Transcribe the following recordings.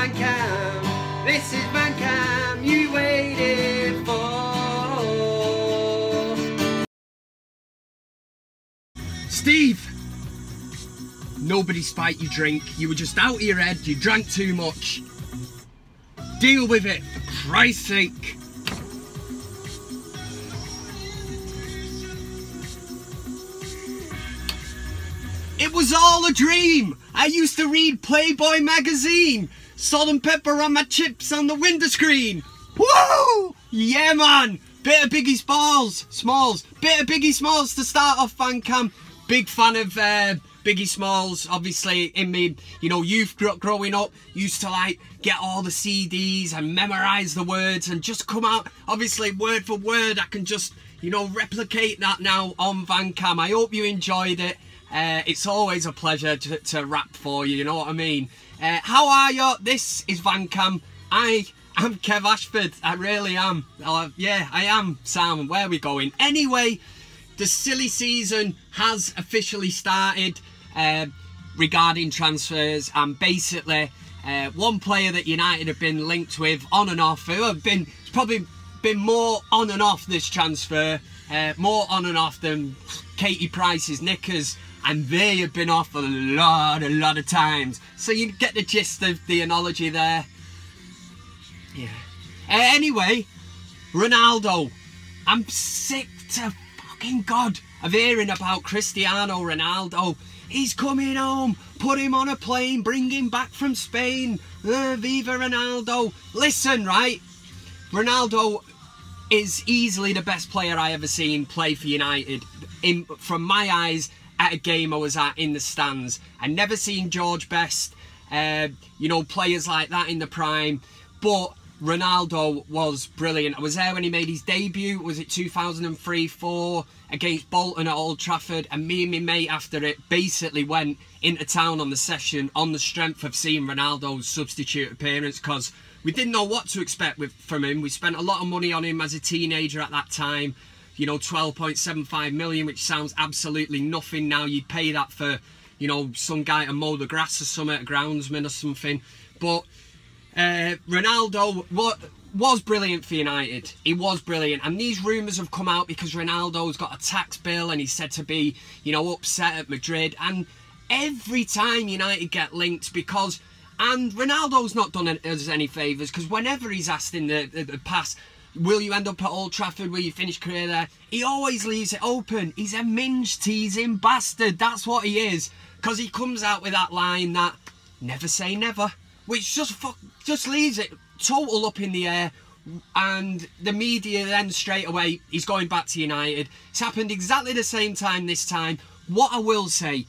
Van Cam, this is Van Cam you waited for. Steve! Nobody spiked your drink, you were just out of your head, you drank too much. Deal with it, for Christ's sake. It was all a dream. I used to read Playboy magazine. Salt and pepper on my chips on the window screen. Woo! Yeah, man. Bit of Biggie Smalls. Bit of Biggie Smalls to start off, Van Cam. Big fan of Biggie Smalls. Obviously, in me, youth growing up, used to like get all the CDs and memorise the words and just come out. Obviously, word for word, I can just, replicate that now on Van Cam. I hope you enjoyed it. It's always a pleasure to rap for you, you know what I mean? How are you? This is Van Cam. I'm Kev Ashford. I really am. Yeah, I am, Sam. Where are we going? Anyway, the silly season has officially started regarding transfers, and basically one player that United have been linked with on and off, it's probably been more on and off this transfer, more on and off than Katie Price's knickers. And they have been off a lot of times. So you get the gist of the analogy there. Yeah. Anyway, Ronaldo. I'm sick to fucking God of hearing about Cristiano Ronaldo. He's coming home. Put him on a plane. Bring him back from Spain. Viva Ronaldo. Listen, right? Ronaldo is easily the best player I ever seen play for United. From my eyes, at a game I was at in the stands. I never seen George Best, players like that in the prime, but Ronaldo was brilliant. I was there when he made his debut, was it 2003-04 against Bolton at Old Trafford, and me and my mate after it basically went into town on the session on the strength of seeing Ronaldo's substitute appearance, because we didn't know what to expect from him. We spent a lot of money on him as a teenager at that time. 12.75 million, which sounds absolutely nothing now. You'd pay that for, some guy to mow the grass or something, a groundsman or something. But Ronaldo was brilliant for United. He was brilliant. And these rumours have come out because Ronaldo's got a tax bill and he's said to be, upset at Madrid. And every time United get linked, and Ronaldo's not done us any favours, because whenever he's asked in the past, will you end up at Old Trafford? Will you finish career there? He always leaves it open. He's a minge teasing bastard. That's what he is. Because he comes out with that line that never say never, which just leaves it total up in the air. And the media then straight away, he's going back to United. It's happened exactly the same time this time. What I will say,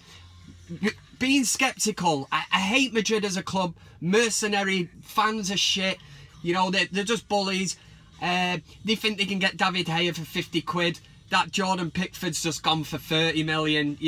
being sceptical, I hate Madrid as a club. Mercenary, fans are shit. They're just bullies. They think they can get David Gea for 50 quid. That Jordan Pickford's just gone for 30 million,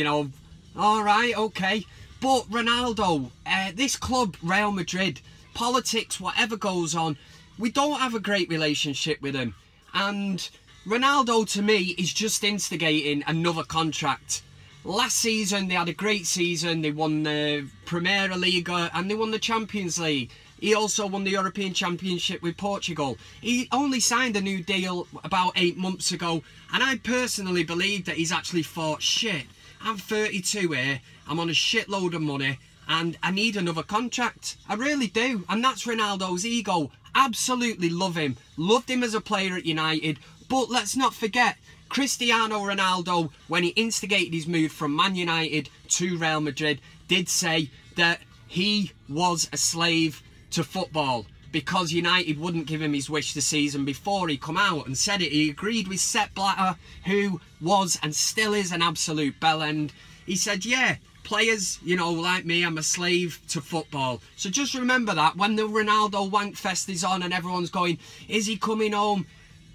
Alright, okay. But Ronaldo, this club, Real Madrid, politics, whatever goes on, we don't have a great relationship with him. And Ronaldo, to me, is just instigating another contract. Last season, they had a great season. They won the Premier League and they won the Champions League. He also won the European Championship with Portugal. He only signed a new deal about 8 months ago. And I personally believe that he's actually thought, shit, I'm 32 here, I'm on a shitload of money, and I need another contract. I really do. And that's Ronaldo's ego. Absolutely love him. Loved him as a player at United. But let's not forget, Cristiano Ronaldo, when he instigated his move from Man United to Real Madrid, did say that he was a slave to football because United wouldn't give him his wish the season before. He come out and said it. He agreed with Sepp Blatter, who was and still is an absolute bellend. He said, yeah, players, like me, I'm a slave to football. So just remember that when the Ronaldo wank fest is on and everyone's going, is he coming home?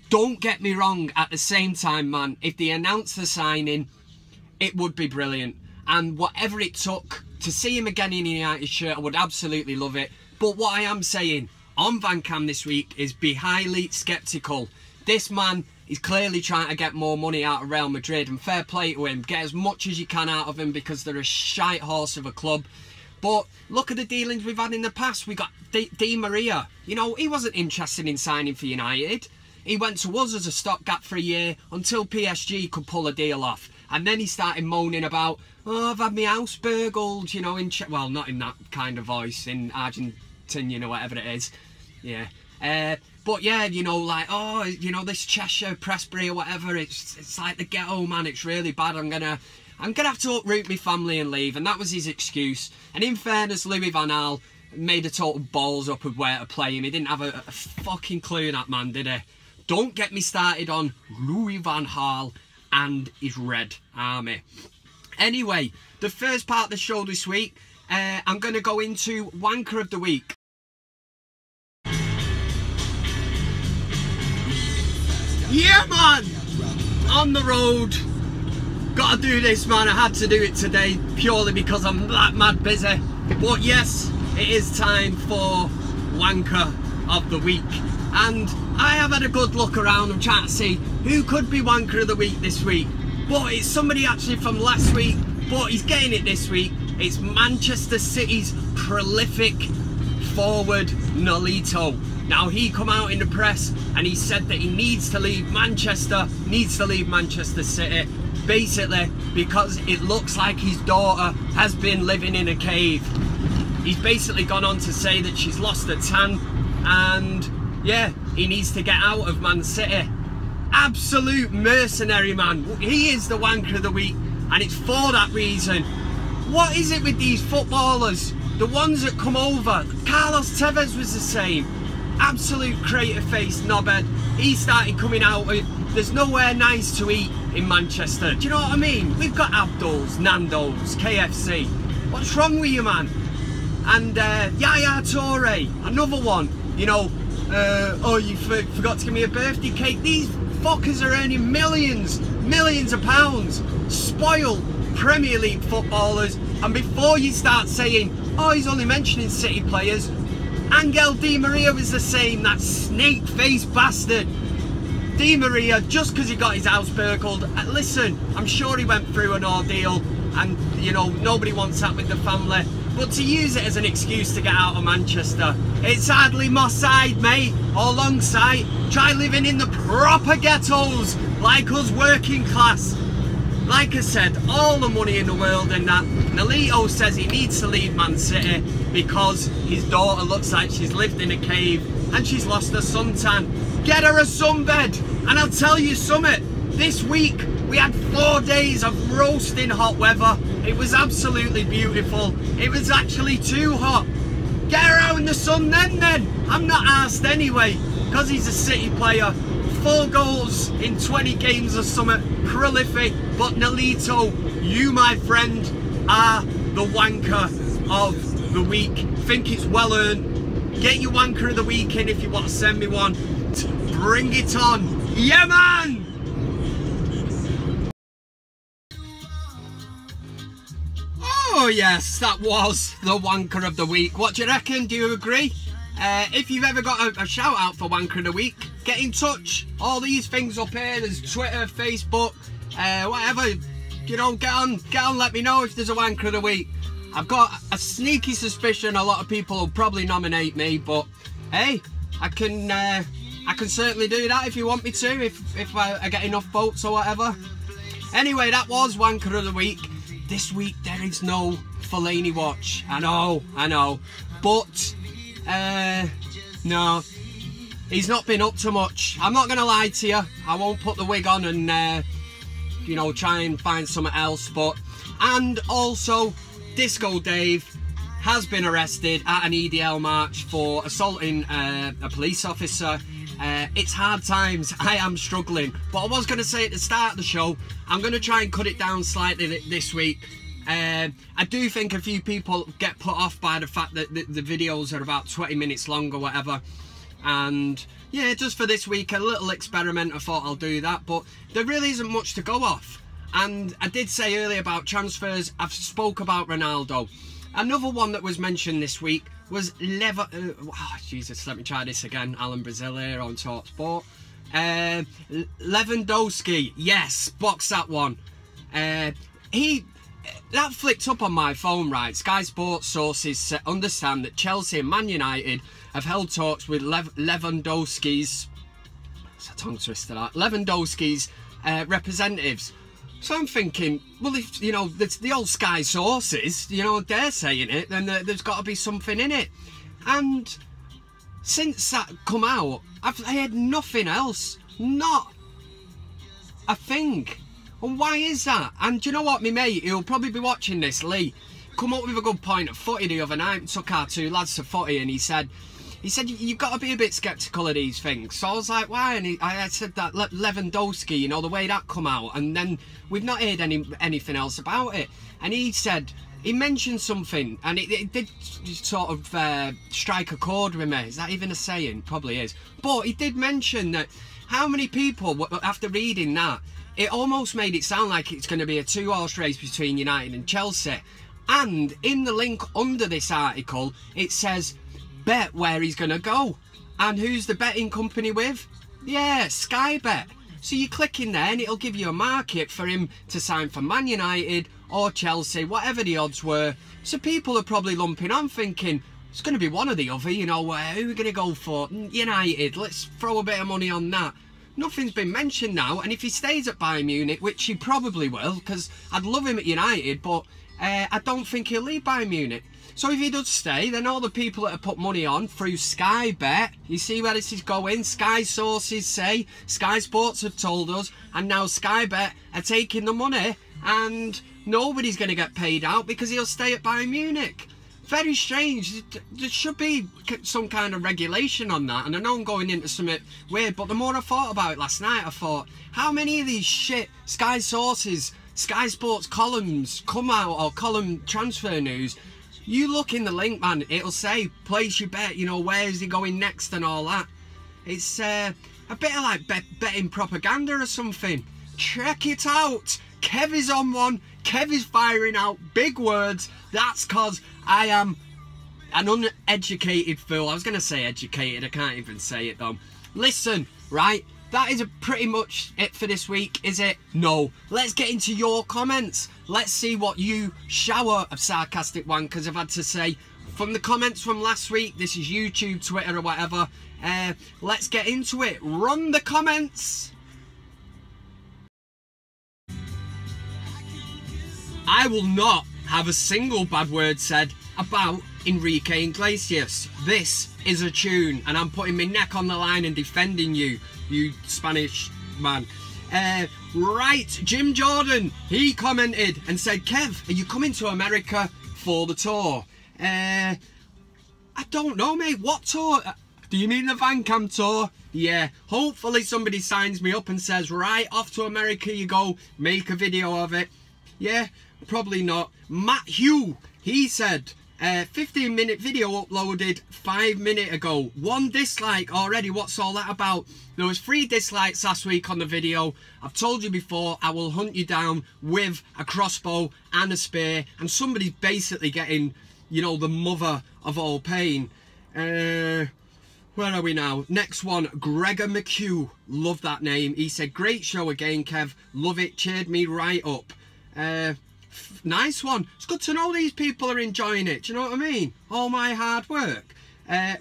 Don't get me wrong, at the same time, man, if they announce the signing, it would be brilliant. And whatever it took to see him again in a United shirt, I would absolutely love it. But what I am saying on Van Cam this week is be highly sceptical. This man is clearly trying to get more money out of Real Madrid, and fair play to him. Get as much as you can out of him because they're a shite horse of a club. But look at the dealings we've had in the past. We got Di Maria. You know, he wasn't interested in signing for United. He went to us as a stopgap for a year until PSG could pull a deal off. And then he started moaning about, oh, I've had my house burgled, you know, well, not in that kind of voice, in Argentinian or whatever it is. Yeah. But yeah, you know, like, oh, you know, this Cheshire, Pressbury or whatever, it's like the ghetto, man, it's really bad. I'm gonna have to uproot my family and leave. And that was his excuse. And in fairness, Louis van Gaal made a total balls up of where to play him. He didn't have a fucking clue, that man, did he? Don't get me started on Louis van Gaal and his Red Army. Anyway, the first part of the show this week, I'm going to go into Wanker of the Week. Yeah, man! On the road. Gotta do this, man. I had to do it today purely because I'm that mad busy. But yes, it is time for Wanker of the Week. And I have had a good look around and trying to see who could be Wanker of the Week this week. But it's somebody actually from last week, but he's getting it this week. It's Manchester City's prolific forward, Nolito. Now, he come out in the press and he said that he needs to leave Manchester City, basically because it looks like his daughter has been living in a cave. He's basically gone on to say that she's lost her tan and, yeah, he needs to get out of Man City. Absolute mercenary, man. He is the Wanker of the Week, and it's for that reason. What is it with these footballers? The ones that come over. Carlos Tevez was the same. Absolute crater-faced knobhead. He started coming out with, there's nowhere nice to eat in Manchester. Do you know what I mean? We've got Abdul's, Nando's, KFC. What's wrong with you, man? And Yaya Toure, another one. You know, oh, you forgot to give me a birthday cake. These fuckers are earning millions of pounds. Spoiled Premier League footballers. And before you start saying, oh, he's only mentioning City players, Angel Di Maria was the same, that snake-faced bastard. Di Maria, just because he got his house burgled, listen, I'm sure he went through an ordeal, and, you know, nobody wants that with the family. But to use it as an excuse to get out of Manchester, it's hardly my side, mate, or long side. Try living in the proper ghettos, like us working class. Like I said, all the money in the world in that. Nolito says he needs to leave Man City because his daughter looks like she's lived in a cave and she's lost her suntan. Get her a sunbed. And I'll tell you something, this week we had 4 days of roasting hot weather. It was absolutely beautiful. It was actually too hot. Get her out in the sun then. I'm not arsed anyway, because he's a City player. 4 goals in 20 games or something, prolific. But Nolito, you, my friend, are the Wanker of the Week. Think it's well earned. Get your Wanker of the Week in if you want to send me one. Bring it on. Yeah, man! Oh yes, that was the Wanker of the Week. What do you reckon? Do you agree? If you've ever got a shout out for Wanker of the Week, get in touch. All these things up here, there's Twitter, Facebook, whatever. You know, get on, let me know if there's a Wanker of the Week. I've got a sneaky suspicion a lot of people will probably nominate me, but hey, I can certainly do that if you want me to, if I get enough votes or whatever. Anyway, that was Wanker of the Week. This week there is no Fellaini watch. I know, but no, he's not been up to much. I'm not gonna lie to you. I won't put the wig on and you know, try and find something else. And also, Disco Dave has been arrested at an EDL march for assaulting a police officer. It's hard times. I am struggling, but I was going to say at the start of the show, I'm going to try and cut it down slightly this week. I do think a few people get put off by the fact that the videos are about 20 minutes long or whatever, and yeah, just for this week, a little experiment, I thought I'll do that. But there really isn't much to go off. And I did say earlier about transfers. I've spoke about Ronaldo. Another one that was mentioned this week was Jesus, let me try this again. Alan Brazil here on TalkSport. Lewandowski, yes, box that one. that flicked up on my phone, right? Sky Sports sources understand that Chelsea and Man United have held talks with Lewandowski's... It's a tongue twister, that. Lewandowski's representatives. So I'm thinking, well, if, you know, the old Sky sources, you know, they're saying it, then there's got to be something in it. And since that come out, I've heard nothing else. Not a thing. And why is that? And do you know what, my mate, he'll probably be watching this, Lee, come up with a good point at footy the other night. Took our two lads to footy, and he said you've got to be a bit sceptical of these things. So I was like, why? And I said that Lewandowski, you know, the way that come out, and then we've not heard anything else about it. And he said, he mentioned something, and it did sort of strike a chord with me. Is that even a saying? Probably is. But he did mention that how many people, after reading that, it almost made it sound like it's going to be a two-horse race between United and Chelsea. And in the link under this article, it says, bet where he's going to go. And who's the betting company with? Yeah, Sky Bet. So you click in there and it'll give you a market for him to sign for Man United or Chelsea, whatever the odds were. So people are probably lumping on thinking, it's going to be one or the other, you know, who are we going to go for? United, let's throw a bit of money on that. Nothing's been mentioned now, and if he stays at Bayern Munich, which he probably will, because I'd love him at United, but I don't think he'll leave Bayern Munich. So if he does stay, then all the people that have put money on through Sky Bet, you see where this is going? Sky sources say, Sky Sports have told us, and now Sky Bet are taking the money, and nobody's going to get paid out because he'll stay at Bayern Munich. Very strange. There should be some kind of regulation on that, and I know I'm going into something weird, but the more I thought about it last night, I thought, how many of these shit Sky sources, Sky Sports columns come out, or column transfer news, you look in the link, man, it'll say, place your bet, you know, where's he going next and all that. It's a bit of like betting propaganda or something. Check it out. Kev is on one. Kev is firing out big words. That's because I am an uneducated fool. I was going to say educated. I can't even say it though. Listen, right? That is pretty much it for this week, is it? No. Let's get into your comments. Let's see what you shower of sarcastic wankers have had to say from the comments from last week. This is YouTube, Twitter or whatever. Let's get into it. Run the comments. I will not have a single bad word said about Enrique Inglesias. This is a tune, and I'm putting my neck on the line and defending you, you Spanish man. Right, Jim Jordan, he commented and said, Kev, are you coming to America for the tour? I don't know, mate. What tour? Do you mean the Van Camp tour? Yeah, hopefully somebody signs me up and says, right, off to America you go, make a video of it. Yeah, probably not. Matt Hugh, he said, 15-minute video uploaded 5 minutes ago. 1 dislike already. What's all that about? There was 3 dislikes last week on the video. I've told you before, I will hunt you down with a crossbow and a spear. And somebody's basically getting, you know, the mother of all pain. Where are we now? Next one, Gregor McHugh. Love that name. He said, great show again, Kev. Love it. Cheered me right up. Nice one. It's good to know these people are enjoying it. Do you know what I mean? All my hard work.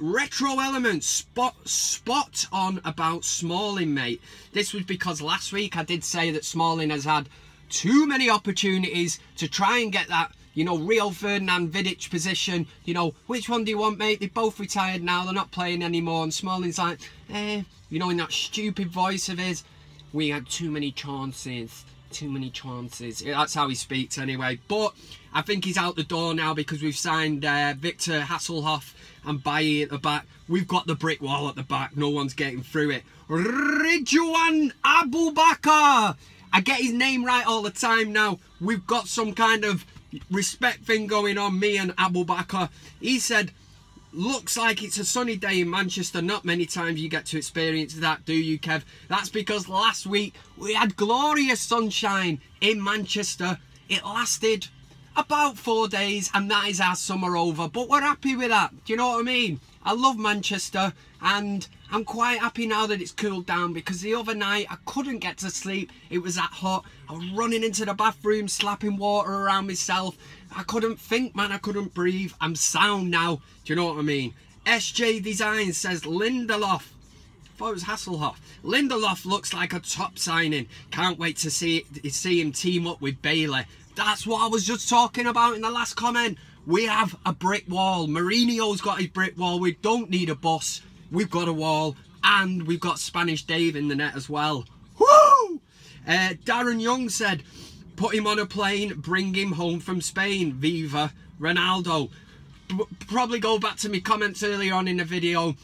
Retro Elements, spot on about Smalling, mate. This was because last week I did say that Smalling has had too many opportunities to try and get that, you know, Rio Ferdinand Vidic position. You know, which one do you want, mate? They're both retired now. They're not playing anymore. And Smalling's like, you know, in that stupid voice of his, we had too many chances. Too many chances. That's how he speaks anyway. But I think he's out the door now because we've signed Victor Hasselhoff and Bailly at the back. We've got the brick wall at the back. No one's getting through it. Ridwan Abu Bakr. I get his name right all the time now. We've got some kind of respect thing going on, me and Abu Bakr. He said, looks like it's a sunny day in Manchester. Not many times you get to experience that, do you, Kev? That's because last week we had glorious sunshine in Manchester. It lasted about 4 days, and that is our summer over. But we're happy with that. Do you know what I mean? I love Manchester, and I'm quite happy now that it's cooled down, because the other night I couldn't get to sleep. It was that hot. I was running into the bathroom, slapping water around myself. I couldn't think, man. I couldn't breathe. I'm sound now. Do you know what I mean? SJ Design says Lindelof. I thought it was Hasselhoff. Lindelof looks like a top signing. Can't wait to see him team up with Bailey. That's what I was just talking about in the last comment. We have a brick wall. Mourinho's got his brick wall. We don't need a bus. We've got a wall. And we've got Spanish Dave in the net as well. Woo! Darren Young said, put him on a plane, bring him home from Spain. Viva Ronaldo. Probably go back to my comments earlier on in the video.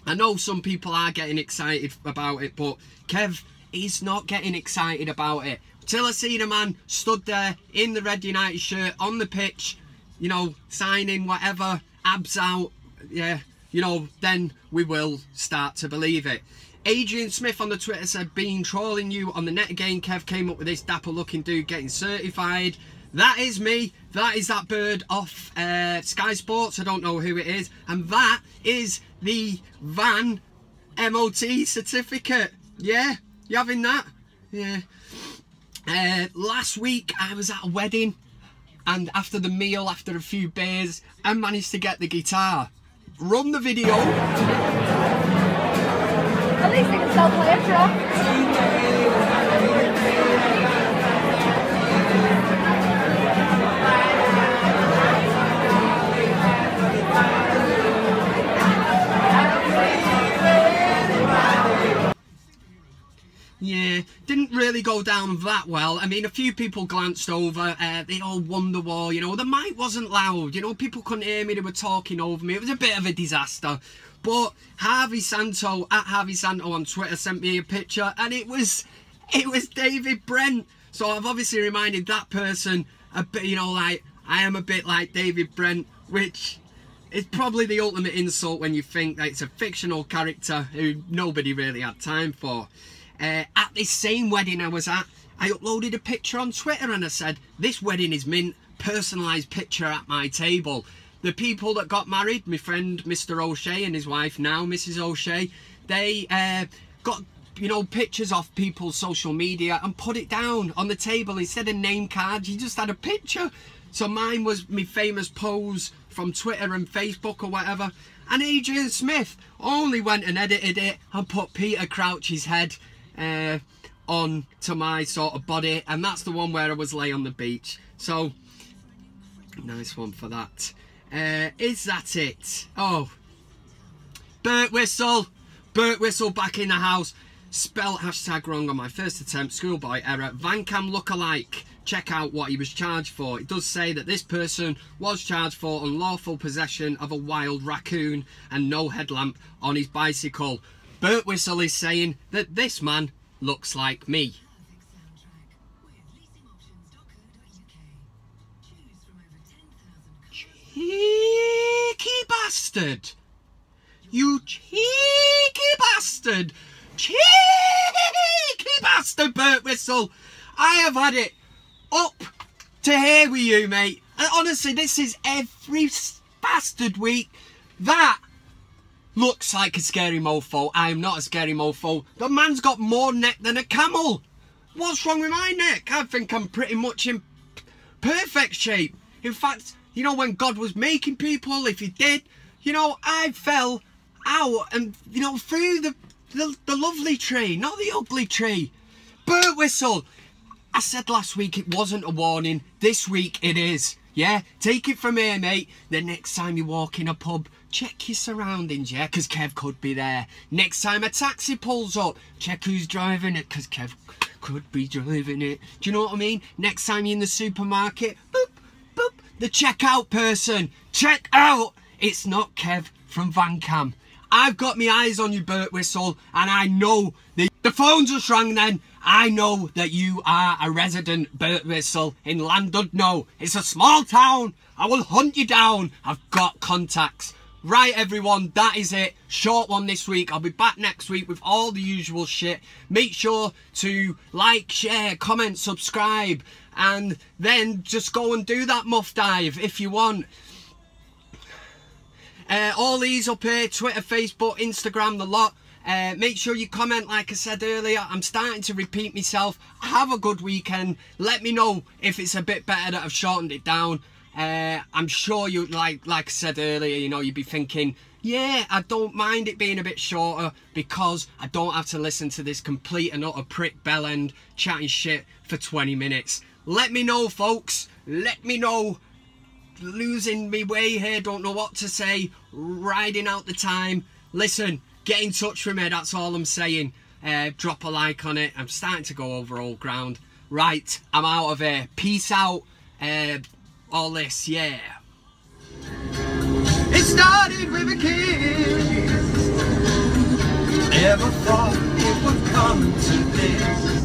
I know some people are getting excited about it, but Kev is not getting excited about it. Till I see the man stood there in the Red United shirt on the pitch, you know, signing whatever, abs out, yeah, you know, then we will start to believe it. Adrian Smith on the Twitter said, been trolling you on the net again. Kev came up with this dapper looking dude getting certified. That is me. That is that bird off Sky Sports. I don't know who it is. And that is the van MOT certificate. Yeah, you having that? Yeah. Last week I was at a wedding, and after the meal, after a few beers, I managed to get the guitar. Run the video. At least they can still play a track. Yeah, didn't really go down that well. I mean, a few people glanced over. They all Wonderwall, you know. The mic wasn't loud, you know. People couldn't hear me. They were talking over me. It was a bit of a disaster. But Harvey Santo, at Harvey Santo on Twitter, sent me a picture, and it was David Brent. So I've obviously reminded that person a bit, you know, like, I am a bit like David Brent, which is probably the ultimate insult when you think that it's a fictional character who nobody really had time for. At this same wedding I was at, I uploaded a picture on Twitter and I said, this wedding is mint, personalised picture at my table. The people that got married, my friend Mr. O'Shea and his wife now, Mrs. O'Shea, they got, you know, pictures off people's social media and put it down on the table. Instead of name cards, you just had a picture. So mine was my famous pose from Twitter and Facebook or whatever. And Adrian Smith only went and edited it and put Peter Crouch's head on to my sort of body, and that's the one where I was lay on the beach. So nice one for that. Is that it? Oh, Burt Whistle back in the house. Spell hashtag wrong on my first attempt, schoolboy error. Vancam lookalike. Check out what he was charged for. It does say that this person was charged for unlawful possession of a wild raccoon and no headlamp on his bicycle. Burt Whistle is saying that this man looks like me. Cheeky bastard! You cheeky bastard! Cheeky bastard, Burt Whistle! I have had it up to here with you, mate. And honestly, this is every bastard week. That looks like a scary mofo. I am not a scary mofo. The man's got more neck than a camel. What's wrong with my neck? I think I'm pretty much in perfect shape. In fact, you know, when God was making people, if he did, you know, I fell out and, you know, through the lovely tree, not the ugly tree. Burt Whistle. I said last week it wasn't a warning. This week it is. Yeah, take it from here, mate. The next time you walk in a pub, check your surroundings, yeah, because Kev could be there. Next time a taxi pulls up, check who's driving it, because Kev could be driving it. Do you know what I mean? Next time you're in the supermarket, boop, boop, the checkout person, check out. It's not Kev from Vancam. I've got my eyes on you, Burt Whistle, and I know the phone just rang then. I know that you are a resident Burt Whistle in Llandudno. It's a small town. I will hunt you down. I've got contacts. Right, everyone, that is it. Short one this week. I'll be back next week with all the usual shit. Make sure to like, share, comment, subscribe, and then just go and do that muff dive if you want. All these up here, Twitter, Facebook, Instagram, the lot. Make sure you comment, like I said earlier. I'm starting to repeat myself. Have a good weekend. Let me know if it's a bit better that I've shortened it down. I'm sure you, like I said earlier, you know, you'd be thinking, yeah, I don't mind it being a bit shorter because I don't have to listen to this complete and utter prick bellend chatting shit for 20 minutes. Let me know, folks. Let me know. Losing me way here, don't know what to say, riding out the time. Listen, get in touch with me, that's all I'm saying. Drop a like on it. I'm starting to go over old ground. Right, I'm out of here. Peace out. All this, yeah. It started with a kiss. Never thought it would come to this.